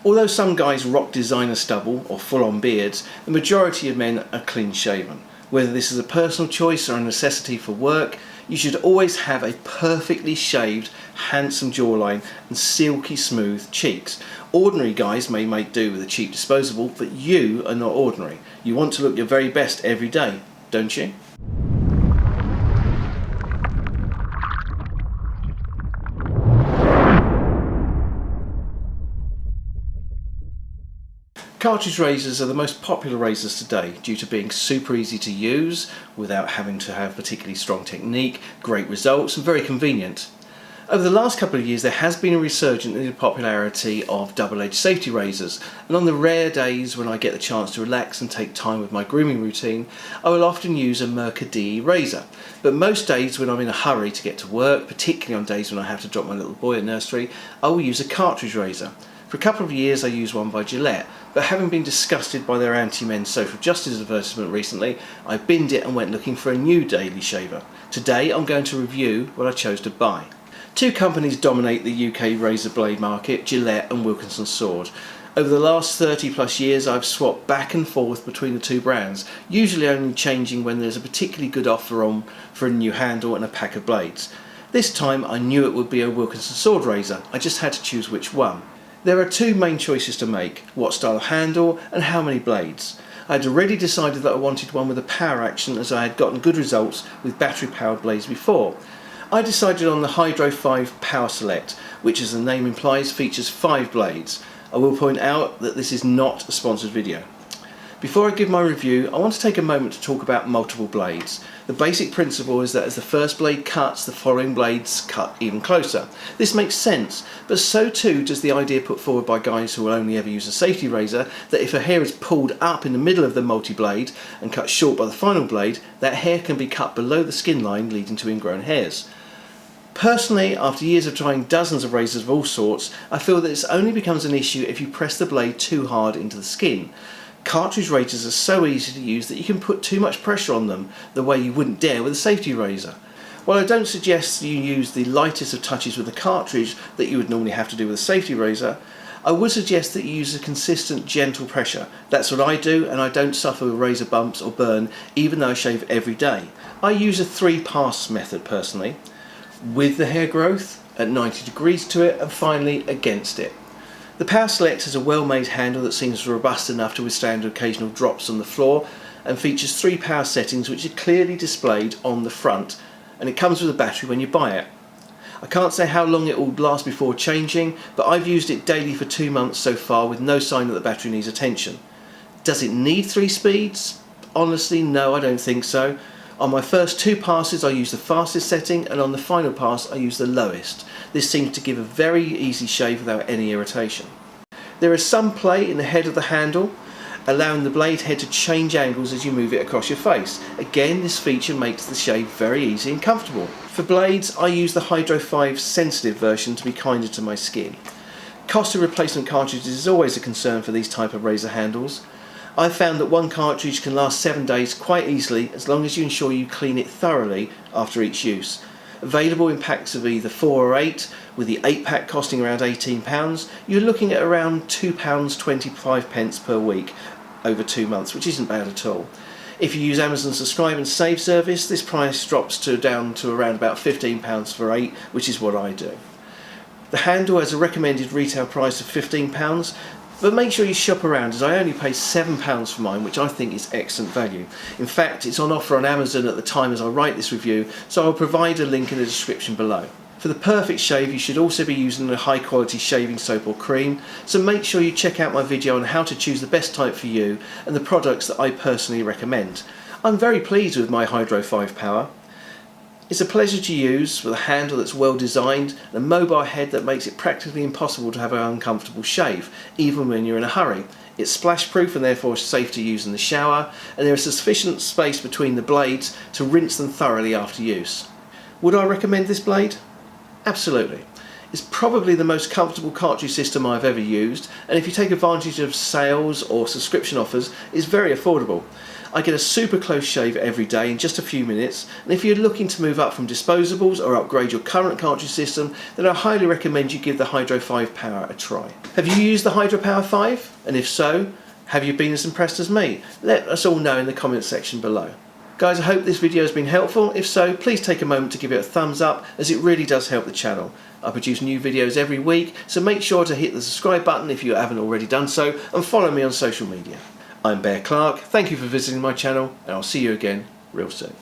Although some guys rock designer stubble or full-on beards, the majority of men are clean shaven. Whether this is a personal choice or a necessity for work, you should always have a perfectly shaved, handsome jawline and silky smooth cheeks. Ordinary guys may make do with a cheap disposable, but you are not ordinary. You want to look your very best every day, don't you? Cartridge razors are the most popular razors today due to being super easy to use without having to have particularly strong technique, great results and very convenient. Over the last couple of years there has been a resurgence in the popularity of double-edged safety razors, and on the rare days when I get the chance to relax and take time with my grooming routine, I will often use a Mirka DE razor. But most days when I'm in a hurry to get to work, particularly on days when I have to drop my little boy at nursery, I will use a cartridge razor. For a couple of years I used one by Gillette, but having been disgusted by their anti-men's social justice advertisement recently, I binned it and went looking for a new daily shaver. Today I'm going to review what I chose to buy. Two companies dominate the UK razor blade market, Gillette and Wilkinson Sword. Over the last 30 plus years I've swapped back and forth between the two brands, usually only changing when there's a particularly good offer on for a new handle and a pack of blades. This time I knew it would be a Wilkinson Sword razor, I just had to choose which one. There are two main choices to make: what style of handle and how many blades. I had already decided that I wanted one with a power action, as I had gotten good results with battery powered blades before. I decided on the Hydro 5 Power Select, which as the name implies features 5 blades. I will point out that this is not a sponsored video. Before I give my review, I want to take a moment to talk about multiple blades. The basic principle is that as the first blade cuts, the following blades cut even closer. This makes sense, but so too does the idea put forward by guys who will only ever use a safety razor, that if a hair is pulled up in the middle of the multi-blade and cut short by the final blade, that hair can be cut below the skin line, leading to ingrown hairs. Personally, after years of trying dozens of razors of all sorts, I feel that this only becomes an issue if you press the blade too hard into the skin. Cartridge razors are so easy to use that you can put too much pressure on them the way you wouldn't dare with a safety razor. While I don't suggest you use the lightest of touches with a cartridge that you would normally have to do with a safety razor, I would suggest that you use a consistent gentle pressure. That's what I do, and I don't suffer with razor bumps or burn even though I shave every day. I use a 3-pass method personally, with the hair growth, at 90 degrees to it, and finally against it. The Power Select has a well-made handle that seems robust enough to withstand occasional drops on the floor, and features 3 power settings which are clearly displayed on the front, and it comes with a battery when you buy it. I can't say how long it will last before changing, but I've used it daily for 2 months so far with no sign that the battery needs attention. Does it need 3 speeds? Honestly, no, I don't think so. On my first 2 passes I use the fastest setting, and on the final pass I use the lowest. This seems to give a very easy shave without any irritation. There is some play in the head of the handle, allowing the blade head to change angles as you move it across your face. Again, this feature makes the shave very easy and comfortable. For blades, I use the Hydro 5 sensitive version to be kinder to my skin. Cost of replacement cartridges is always a concern for these type of razor handles. I've found that one cartridge can last 7 days quite easily, as long as you ensure you clean it thoroughly after each use. Available in packs of either 4 or 8, with the 8-pack costing around £18, you're looking at around £2.25 per week over 2 months, which isn't bad at all. If you use Amazon Subscribe and Save service, this price drops down to around about £15 for 8, which is what I do. The handle has a recommended retail price of £15, but make sure you shop around, as I only pay £7 for mine, which I think is excellent value. In fact, it's on offer on Amazon at the time as I write this review, so I'll provide a link in the description below. For the perfect shave, you should also be using a high quality shaving soap or cream, so make sure you check out my video on how to choose the best type for you and the products that I personally recommend. I'm very pleased with my Hydro 5 Power. It's a pleasure to use, with a handle that's well designed and a mobile head that makes it practically impossible to have an uncomfortable shave, even when you're in a hurry. It's splash proof and therefore safe to use in the shower, and there is sufficient space between the blades to rinse them thoroughly after use. Would I recommend this blade? Absolutely. It's probably the most comfortable cartridge system I've ever used, and if you take advantage of sales or subscription offers, it's very affordable. I get a super close shave every day in just a few minutes, and if you're looking to move up from disposables or upgrade your current cartridge system, then I highly recommend you give the Hydro 5 Power a try. Have you used the Hydro Power 5? And if so, have you been as impressed as me? Let us all know in the comments section below. Guys, I hope this video has been helpful. If so, please take a moment to give it a thumbs up, as it really does help the channel. I produce new videos every week, so make sure to hit the subscribe button if you haven't already done so, and follow me on social media. I'm Bear Clark, thank you for visiting my channel, and I'll see you again real soon.